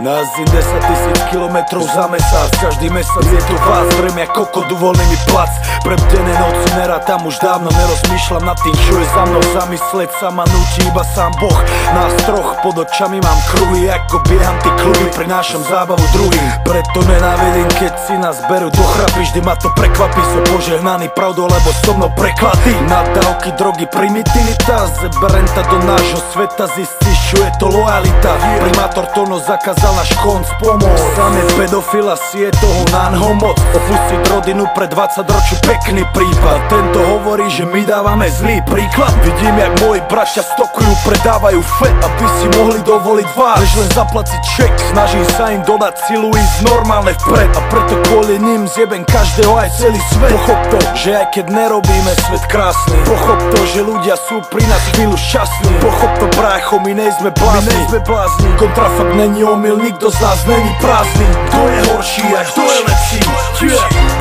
Nazdím 10 000 kilometrov za mesiac. Každý mesiac je to vás, vrem jak kokot, uvoľný mi plac. Prebdené noci nerátam, už dávno nerozmýšľam nad tým, čo je za mnou. Zamysleť sa ma núti iba sám Boh. Nás troch pod očami mám kruhy, ako bieham ty kluby, prinášam zábavu druhým. Preto nenávidím, keď si nás berú do chrapy. Vždy ma to prekvapí, som požehnaný pravdou, lebo so mnou prekladí. Nadávky, drogy, primitivita, zeberem ta do nášho sveta, zistíš, čo je to lojalita. Primátor Tono zakázal náš konc, pomoc. Sám je pedofil a si je toho nanho moc. Opustiť rodinu pre 20 ročí, pekný prípad. Tento hovorí, že my dávame zlý príklad. Vidím, jak moji bratia stokujú, predávajú fet, aby si mohli dovoliť vás. Lež len zaplatiť ček, snažím sa im dodať silu, ísť normálne vpred. A preto kvôli ním zjebem každého aj celý svet. Pochop to, že aj keď nerobíme svet krásny. Pochop to, že ľudia sú pri nás chvíľu šťastní. Pochop to, brácho, my nejsme blázni. Kontrafakt není omyl, nikto z nás není prázdny. Kto je horší a kto je lepší?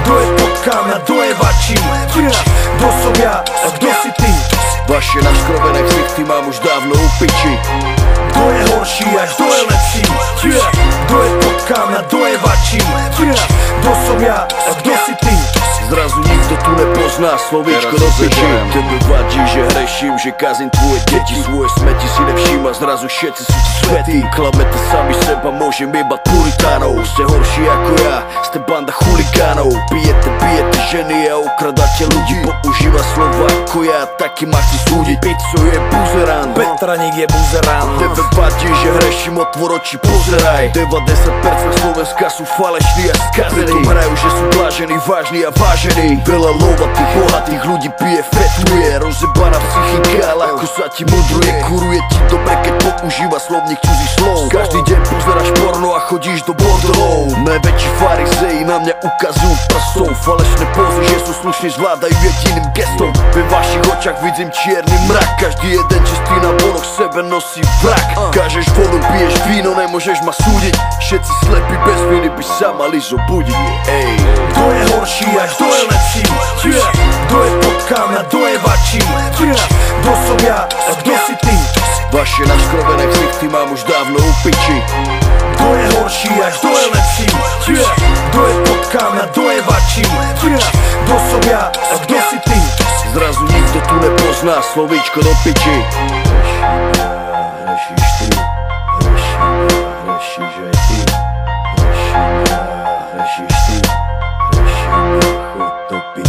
Kto je potkán a kto je vačí? Kto som ja a kto si ty? Vaše naškrobené ksichty mám už dávno u piči. Kto je horší a kto je lepší? Kto je potkán a kto je vačí? Kto som ja a kto si ty? Zrazu nikto tu nepozná slovíčko do piči. Tebe vadí, že hreším, že kazím tvoje deti. Svoje smeti si nevšíma, zrazu všetci sú ti svetí. Klamete sami seba, môžem jebať puritánov. Ste horší ako ja, ste banda chuligánov. Bijete ženy a okradáte ľudí. Používa slova ako ja, taký ma chci súdiť. Pizzo je buzerán, Petraník je buzerán. Tebe vadí, že hreším, otvor oči, pozeraj. 90% Slovenska sú falešní a skazení. Preto hrajú, že sú blážení, vážni a vážení. Veľa lovatých, bohatých ľudí pije, fetuje. Rozebaná psychika, ľahko sa ti mudruje. Kuruje ti dobre, keď používa slovník cudzích slov. Každý deň pozeráš porno a chodíš do bordelov. Najväčší farizei na mňa ukazujú prstom. Falešné pózy, že sú slušní, zvládajú jediným gestom. Ve vašich očach vidím čierny mrak. Každý jeden čistý na bonoch sebe nosí vrak. Kážeš vodu, piješ víno, nemôžeš ma súdiť. Všetci slepí bez viny by sa mali zobudiť. Ej, kto je horší a kto je lepší? Kto je potkán a kto je vačí? Kto som ja a kto si ty? Vaše naškrobené ksichty mám už dávno u piči. Kto je horší a kto je lepší? Kto je potkán a kto je vačí? Kto som ja a kto si ty? Zrazu nikto tu nepozná slovíčko do piči. Hrešíš ty, hrešíš aj ty. Hrešíš ty, chod do piči.